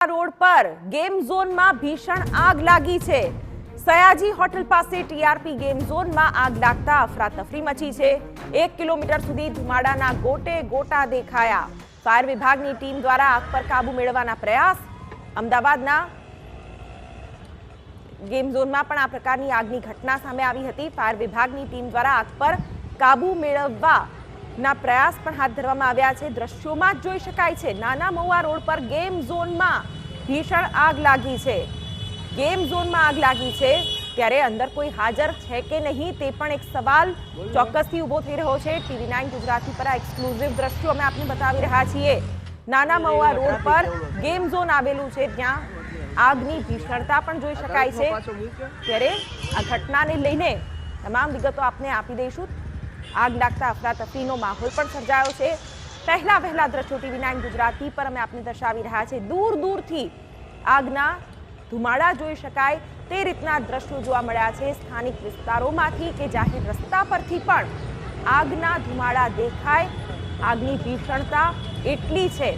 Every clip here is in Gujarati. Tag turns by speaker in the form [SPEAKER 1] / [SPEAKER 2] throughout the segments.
[SPEAKER 1] રોડ પર ગેમ ઝોનમાં ભીષણ આગ લાગી છે। સયાજી હોટલ પાસે ટીઆરપી ગેમ ઝોનમાં આગ લાગતા અફરાતફરી મચી છે। 1 કિલોમીટર સુધી ધુમાડાના ગોટે ગોટા દેખાયા। ફાયર વિભાગની ટીમ દ્વારા આગ પર કાબુ મેળવવાના પ્રયાસ। અમદાવાદના ગેમ ઝોનમાં પણ આ પ્રકારની આગની ઘટના સામે આવી હતી। ફાયર વિભાગની ટીમ દ્વારા આગ પર કાબુ મેળવવાના પ્રયાસ પણ હાથ ધરવામાં આવ્યા છે। દ્રશ્યોમાં જોઈ શકાય છે નાના મહુવા રોડ પર ગેમ ઝોનમાં ભીષણ આગ લાગી છે। ગેમ ઝોનમાં આગ લાગી છે ત્યારે અંદર કોઈ હાજર છે કે નહીં તે પણ એક સવાલ ચોક્કસથી ઊભો થઈ રહ્યો છે। TV9 ગુજરાતી પર આ એક્સક્લુઝિવ દ્રશ્યો અમે આપને બતાવી રહ્યા છીએ। નાના મહુવા રોડ પર ગેમ ઝોન આવેલું છે ત્યાં આગની ભીષણતા પણ જોઈ શકાય છે। ત્યારે આ ઘટનાને લઈને તમામ વિગતો આપને આપી દઈશું। આગ લાગતા અફરાતફરીનો માહોલ પણ સર્જાયો છે। પહેલા વહેલા દ્રશ્યો TV9 ગુજરાતી પર અમે આપને દર્શાવી રહ્યા છે। દૂર દૂરથી આગના ધુમાડા જોઈ શકાય તે રીતના દ્રશ્યો જોવા મળ્યા છે। સ્થાનિક વિસ્તારોમાંથી કે જાહેર રસ્તા પરથી પણ આગના ધુમાડા દેખાય। આગની ભીષણતા એટલી છે।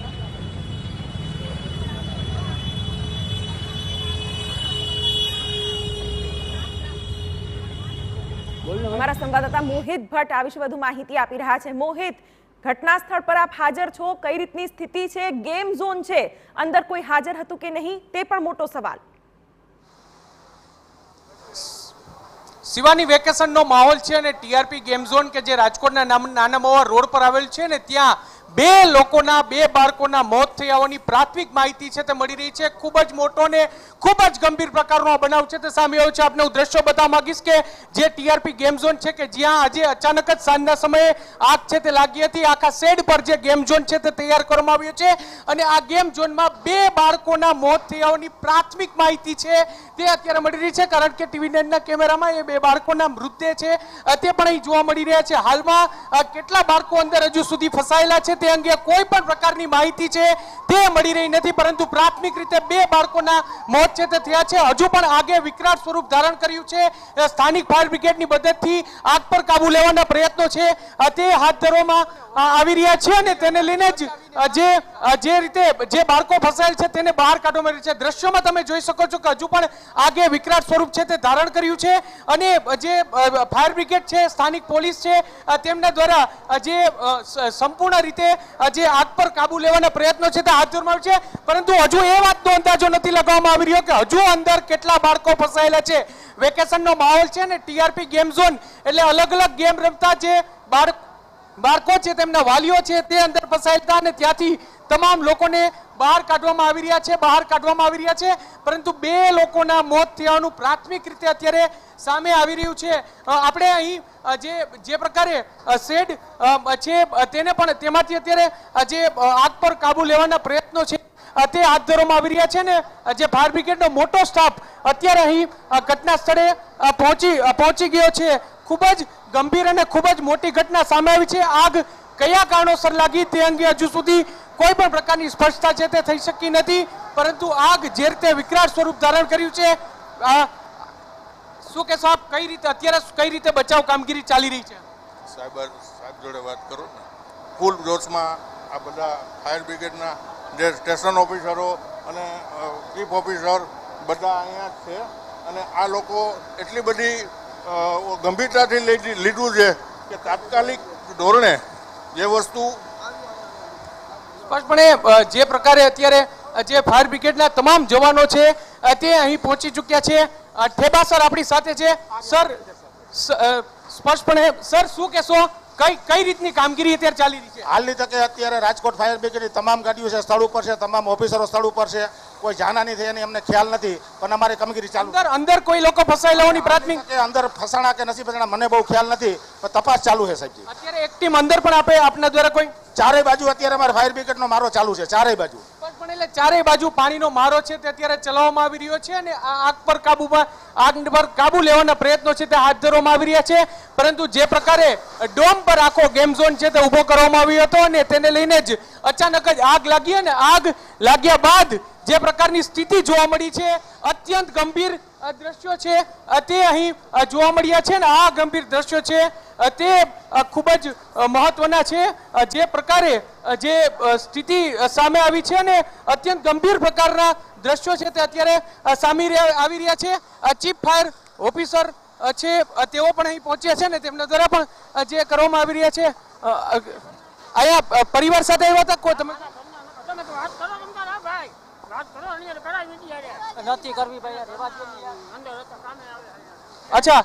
[SPEAKER 1] हमारा संवाददाता मोहित भट्ट आ विषे વધુ માહિતી આપી રહ્યા છે। મોહિત, ઘટના સ્થળ પર આપ હાજર છો, કઈ રીતની સ્થિતિ છે? ગેમ ઝોન છે, અંદર કોઈ હાજર હતું કે નહીં તે પણ મોટો સવાલ।
[SPEAKER 2] શિવાની વેકેશનનો માહોલ છે અને ટીઆરપી ગેમ ઝોન કે જે રાજકોટના નાના મહુવા રોડ પર આવેલ છે ને ત્યાં બે બાળકોના મોત થયા હોવાની પ્રાથમિક માહિતી છે તે મળી રહી છે। ખૂબ જ મોટો ને ખૂબ જ ગંભીર પ્રકારનો બનાવ છે તે સામે આવ્યો છે। આપને હું દ્રશ્યો બતાવવા માંગીશ કે જે ટીઆરપી ગેમ ઝોન છે કે જ્યાં આજે અચાનક જ સાંજના સમયે આગ છે તે લાગી હતી। આખા શેડ પર જે ગેમ ઝોન છે તે તૈયાર કરવામાં આવ્યો છે અને આ ગેમ ઝોનમાં 2 બાળકોના મોત થયા હોવાની પ્રાથમિક માહિતી છે તે અત્યારે મળી રહી છે। કારણ કે TV9ના કેમેરામાં એ 2 બાળકોના મૃતદેહ છે તે પણ અહીં જોવા મળી રહ્યા છે। હાલમાં કેટલા બાળકો અંદર હજુ સુધી ફસાયેલા છે તે અંગે કોઈ પણ પ્રકારની માહિતી છે તે મળી રહી નથી, પરંતુ પ્રાથમિક રીતે 2 બાળકોના મોત છે તે થયા છે। હજુ પણ આગે વિકરાળ સ્વરૂપ ધારણ કર્યું છે। સ્થાનિક ફાયર બ્રિગેડની મદદથી આગ પર કાબુ લેવાના પ્રયત્નો છે તે હાથ ધરવામાં આવી રહ્યા છે અને તેને લઈને જ જે રીતે જે બાળકો ફસાયેલ છે તેને બહાર કાઢવામાં આવી છે। દ્રશ્યોમાં તમે જોઈ શકો છો કે હજુ પણ આગે વિકરાળ સ્વરૂપ છે તે ધારણ કર્યું છે અને જે ફાયર બ્રિગેડ છે, સ્થાનિક પોલીસ છે તેમના દ્વારા જે સંપૂર્ણ રીતે જે આગ પર કાબુ લેવાના પ્રયત્નો છે તે હાથ ધરવામાં આવે છે, પરંતુ હજુ એ વાતનો અંદાજો નથી લગાવવામાં આવી રહ્યો કે હજુ અંદર કેટલા બાળકો ફસાયેલા છે। વેકેશનનો માહોલ છે ને ટીઆરપી ગેમ ઝોન એટલે અલગ અલગ ગેમ રમતા જે બાળકો છે તેમના વાલીઓ છે તે અંદર ફસાયેલા અને ત્યાંથી તમામ લોકોને બહાર કાઢવામાં આવી રહ્યા છે, પરંતુ 2 લોકોના મોત થયાનું પ્રાથમિક રીતે અત્યારે સામે આવી રહ્યું છે। આપણે અહીં જે પ્રકારે શેડ છે તેને પણ તેમાંથી અત્યારે જે આગ પર કાબુ લેવાના પ્રયત્નો છે તે હાથ ધરવામાં આવી રહ્યા છે ને જે ફાયર બ્રિગેડનો મોટો સ્ટાફ અત્યારે અહીં ઘટના સ્થળે પહોંચી ગયો છે। ખૂબ જ ગંભીર અને ખૂબ જ મોટી ઘટના સામે આવી છે। આગ કયા કારણોસર લાગી તે અંગે હજુ સુધી કોઈ પણ પ્રકારની સ્પષ્ટતા છે તે થઈ શકી નથી, પરંતુ આગ જે રીતે વિકરાળ સ્વરૂપ ધારણ કર્યું છે, શું કહેશો આપ? અત્યારે કઈ રીતે બચાવ કામગીરી ચાલી રહી છે?
[SPEAKER 3] સાહેબ જોડે વાત કરો ને, ફૂલ જોશમાં આ બધા ફાયર બ્રિગેડના જે સ્ટેશન ઓફિસરો અને ચીફ ઓફિસર બધા અહીંયા જ છે અને આ લોકો એટલી બધી ગંભીરતાથી લીધું છે કે તાત્કાલિક ધોરણે જે વસ્તુ
[SPEAKER 2] સ્પષ્ટપણે જે પ્રકારે અત્યારે જે ફાયર બ્રિગેડના તમામ જવાનો છે તે અહીં પહોંચી ચૂક્યા છે। ઠેબા સર આપણી સાથે છે। સર, સ્પષ્ટપણે સર શું કહેશો, કઈ રીતની કામગીરી અત્યારે ચાલી રહી છે?
[SPEAKER 4] હાલની તકે અત્યારે રાજકોટ ફાયર બ્રિગેડની તમામ ગાડીઓ છે સ્થળ ઉપર છે, તમામ ઓફિસરો સ્થળ ઉપર છે, કોઈ જાનહાની થઈ એની અમને ખ્યાલ નથી, પણ અમારી કામગીરી ચાલુ।
[SPEAKER 2] અંદર કોઈ લોકો ફસાયેલા હોવાની પ્રાથમિક
[SPEAKER 4] અંદર ફસાણા કે નથી ફસાણા મને બહુ ખ્યાલ નથી, પણ તપાસ ચાલુ છે સાહેબજી।
[SPEAKER 2] અત્યારે એક ટીમ અંદર પણ આપના દ્વારા કોઈ
[SPEAKER 4] ચારેય બાજુ અત્યારે અમારે ફાયર બ્રિગેડનો મારો ચાલુ છે, ચારેય બાજુ।
[SPEAKER 2] એટલે ચારેય બાજુ પાણીનો મારો છે તે અત્યારે ચલાવવામાં આવી રહ્યો છે અને આગ પર કાબુ લેવાના પ્રયત્નો છે તે હાથ ધરવામાં આવી રહ્યા છે, પરંતુ જે પ્રકારે ડોમ પર આખો ગેમ ઝોન છે તે ઊભો કરવામાં આવ્યો હતો અને તેને લઈને જ અચાનક જ આગ લાગી અને આગ લાગ્યા બાદ જે પ્રકારની સ્થિતિ જોવા મળી છે અત્યંત ગંભીર દ્રશ્યો છે તે અહીં જોવા મળ્યા છે ને આ ગંભીર દ્રશ્યો છે તે ખૂબ જ મહત્વના છે. જે પ્રકારે જે સ્થિતિ સામે આવી છે અને અત્યંત ગંભીર પ્રકારના દ્રશ્યો છે તે અત્યારે સામે આવી રહ્યા છે. ચીફ ફાયર ઓફિસર છે તેઓ પણ અહીં પહોંચ્યા છે ને તેમના દ્વારા પણ જે કરવામાં આવી રહ્યા છે. અહીંયા પરિવાર સાથે આવ્યા હતા કોઈ તમે
[SPEAKER 5] નથી કરવી ભાઈ રેવા દો અંદર સામે આવે.
[SPEAKER 2] અચ્છા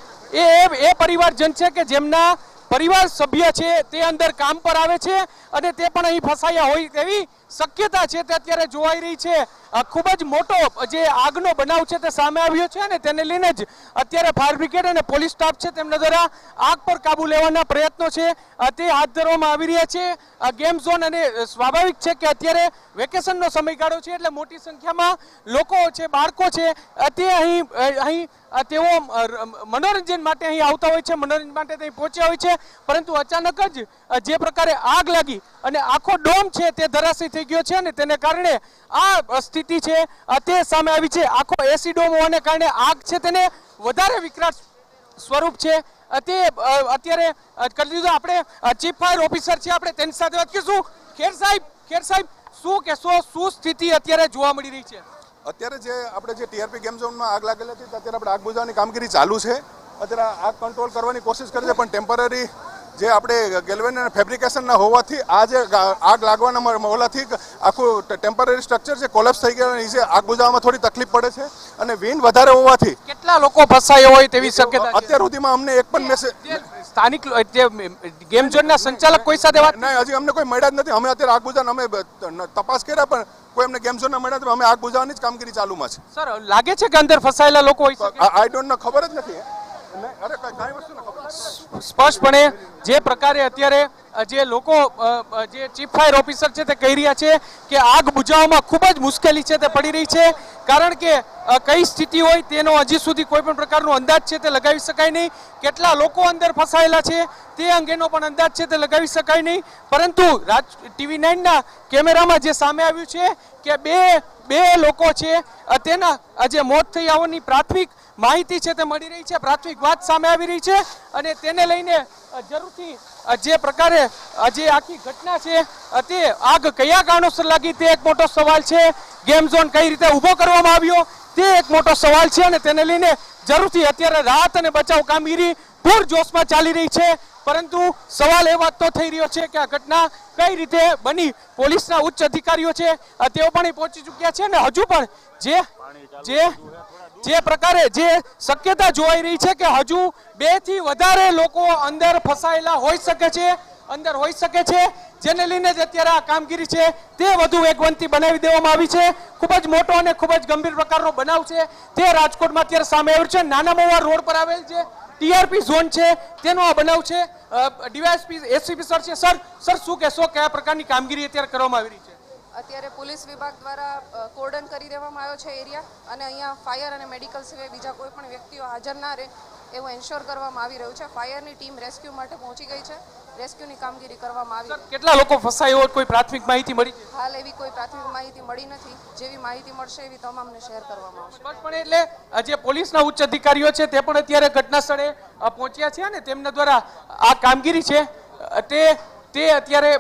[SPEAKER 2] એ પરિવારજન છે કે જેમના પરિવાર સભ્ય છે તે અંદર કામ પર આવે છે અને તે પણ અહીં ફસાયા હોય તેવી શક્યતા છે તે અત્યારે જોવાઈ રહી છે. ખૂબ જ મોટો જે આગનો બનાવ છે તે સામે આવ્યો છે અને તેને લઈને જ અત્યારે ફાયર બ્રિગેડ અને પોલીસ સ્ટાફ છે તેમના દ્વારા આગ પર કાબુ લેવાના પ્રયત્નો છે તે હાથ ધરવામાં આવી રહ્યા છે. ગેમ ઝોન અને સ્વાભાવિક છે કે અત્યારે વેકેશનનો સમયગાળો છે એટલે મોટી સંખ્યામાં લોકો છે બાળકો છે તે અહીં તેઓ મનોરંજન માટે અહીં આવતા હોય છે, મનોરંજન માટે અહીં પહોંચ્યા હોય છે. પરંતુ અચાનક જ જે પ્રકારે આગ લાગી અને આખો ડોમ છે તે ધરાશયી થઈ ગયો છે અને તેને કારણે આ સ્થિતિ છે તે સામે આવી છે. આખો એસી ડોમ હોવાને કારણે આગ છે તેને વધારે વિકરાળ સ્વરૂપ છે તે અત્યારે કરી દીધું. આપણે ચીફ ફાયર ઓફિસર છે આપણે તેની સાથે વાત કરીશું. ખેર સાહેબ શું કહેશો, શું સ્થિતિ અત્યારે જોવા મળી રહી છે?
[SPEAKER 6] અત્યારે જે આપણે જે ટીઆરપી ગેમ ઝોનમાં આગ લાગેલી હતી અત્યારે આપણે આગ બુઝાવવાની કામગીરી ચાલુ છે. અત્યારે આગ કંટ્રોલ કરવાની કોશિશ કરી છે પણ ટેમ્પરરી જે આપણે ગેલ્વેન અને ફેબ્રિકેશનના હોવાથી આ જે આગ લાગવાના હોવાથી આખું ટેમ્પરરી સ્ટ્રક્ચર છે કોલેપ્સ થઈ ગયા નીચે આગ બુઝાવવામાં થોડી તકલીફ પડે છે અને વિન્ડ વધારે હોવાથી
[SPEAKER 2] કેટલા લોકો ફસાયા હોય તેવી શક્યતા છે?
[SPEAKER 6] અત્યાર સુધીમાં અમને એક પણ મેસેજ
[SPEAKER 2] સ્થાનિક ગેમ ઝોનના સંચાલક કોઈ સાથે વાત
[SPEAKER 6] નહીં, હજી અમને કોઈ મળ્યા જ નથી. અમે અત્યારે આગ બુઝાવવાનો અમે તપાસ કર્યા પણ કોઈ અમને ગેમ ઝોનના મળ્યા નથી. અમે આગ બુઝાવવાની જ કામગીરી ચાલુમાં છે.
[SPEAKER 2] સર લાગે છે કે અંદર ફસાયેલા લોકો હોય શકે?
[SPEAKER 6] આઈ ડોન્ટ નો, ખબર જ નથી. અરે કઈ વસ્તુ ન ખબર.
[SPEAKER 2] સ્પષ્ટપણે જે પ્રકારે અત્યારે જે લોકો જે ચીફ ફાયર ઓફિસર છે તે કહી રહ્યા છે કે આગ બુઝાવવામાં ખૂબ જ મુશ્કેલી છે તે પડી રહી છે કારણ કે કઈ સ્થિતિ હોય તેનો હજી સુધી કોઈ પણ પ્રકારનો અંદાજ છે તે લગાવી શકાય નહીં. કેટલા લોકો અંદર ફસાયેલા છે તે અંગેનો પણ અંદાજ છે તે લગાવી શકાય નહીં. પરંતુ TV9ના કેમેરામાં જે સામે આવ્યું છે કે બે લોકો છે તેના જે મોત થઈ આવવાની પ્રાથમિક માહિતી છે તે મળી રહી છે, પ્રાથમિક વાત સામે આવી રહી છે અને તેને લઈને જરૂરથી જે પ્રકારે જે આખી ઘટના છે તે આગ કયા કારણોસર લાગી તે એક મોટો સવાલ છે. ગેમ ઝોન કઈ રીતે ઊભો કરવામાં આવ્યો તે એક મોટો સવાલ છે અને તેને લઈને જરૂરથી અત્યારે રાહત અને બચાવ કામગીરી પૂરજોશમાં ચાલી રહી છે. પરંતુ સવાલ એ વાતનો થઈ રહ્યો છે કે આ ઘટના કઈ રીતે બની. પોલીસના ઉચ્ચ અધિકારીઓ છે તેઓ પણ પહોંચી ચૂક્યા છે અને હજુ પણ જે પ્રકારે જે શક્યતા જોવાઈ રહી છે કે હજુ 2 થી વધારે લોકો અંદર ફસાયેલા હોઈ શકે છે જેને લઈને જ અત્યારે આ કામગીરી છે તે વધુ વેગવંતી બનાવી દેવામાં આવી છે. ખૂબ જ મોટો અને ખૂબ જ ગંભીર પ્રકારનો બનાવ છે તે રાજકોટમાં અત્યારે સામે આવ્યો છે. નાના મવા રોડ પર આવેલ છે ટીઆરપી ઝોન છે તેનો આ બનાવ છે. ડીવાયએસપી એસપી સર છે. સર શું કહેશો, કયા પ્રકારની કામગીરી અત્યારે કરવામાં આવી રહી છે?
[SPEAKER 7] અત્યારે પોલીસ વિભાગ દ્વારા કોર્ડન કરી દેવામાં આવ્યો છે એરિયા અને અહીંયા ફાયર અને મેડિકલ સિવાય બીજા કોઈ પણ વ્યક્તિઓ હાજર ના રહે એવું એન્શ્યોર કરવામાં આવી રહ્યું છે. ફાયરની ટીમ રેસ્ક્યુ માટે પહોંચી ગઈ છે, રેસ્ક્યુની કામગીરી કરવામાં આવી છે.
[SPEAKER 2] કેટલા લોકો ફસાયા હોય કોઈ પ્રાથમિક માહિતી મળી છે?
[SPEAKER 7] હાલ એવી કોઈ પ્રાથમિક માહિતી મળી નથી. જેવી માહિતી મળશે એવી તમામને શેર કરવામાં આવશે.
[SPEAKER 2] સ્પષ્ટપણે એટલે જે પોલીસના ઉચ્ચ અધિકારીઓ છે તે પણ અત્યારે ઘટના સ્થળે પહોંચ્યા છે અને તેમના દ્વારા આ કામગીરી છે તે અત્યારે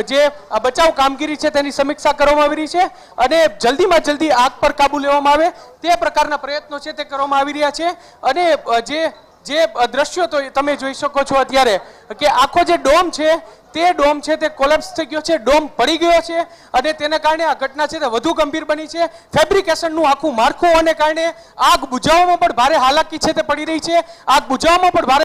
[SPEAKER 2] જે બચાવ કામગીરી છે તેની સમીક્ષા કરવામાં આવી રહી છે અને જલ્દીમાં જલ્દી આગ પર કાબુ લેવામાં આવે તે પ્રકારના પ્રયત્નો છે તે કરવામાં આવી રહ્યા છે. અને જે દ્રશ્યો તો તમે જોઈ શકો છો અત્યારે કે આખો જે ડોમ છે તે કોલેપ્સ થઈ ગયો છે, ડોમ પડી ગયો છે અને તેને કારણે આ ઘટના છે તે વધુ ગંભીર બની છે. ફેબ્રિકેશનનું આખું માળખું હોવાને કારણે આગ બુઝાવવામાં પણ ભારે હાલાકી છે તે પડી રહી છે. આગ બુઝાવવામાં પણ ભારે